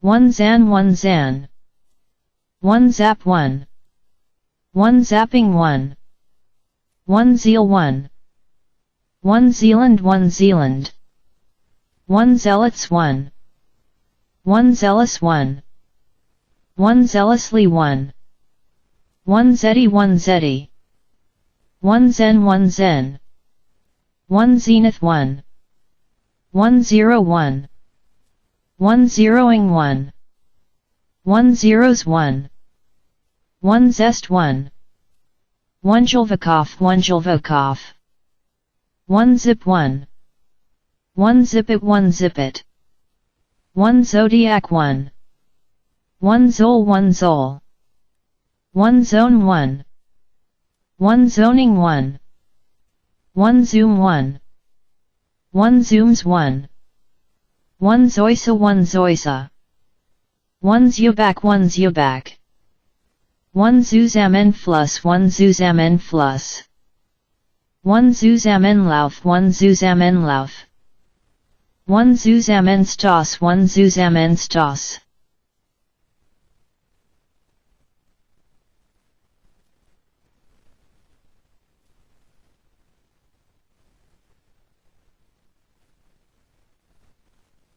One zan, one zan. One zap, one. One zapping, one. One zeal, one. One Zealand, one Zealand. One zealots, one. One zealous, one. One zealously, one. One zeddy, one zeddy. One zen, one zen. One zenith, one. One zero, one. One zeroing, one. One zeros, one. One zest, one. One Julvakov, one Julvakov. One zip, one. One zip it, one zip it. One zodiac, one. One zol, one zol. One zone, one. One zoning, one. One zoom, one. One zooms, one. One zoisa, one zoisa. One zubak, one zubak. One zuzamen flus, one zuzamen flus. One zuzamen lauf, one zuzamen lauf. One zuzamen stos, one zuzamen stos.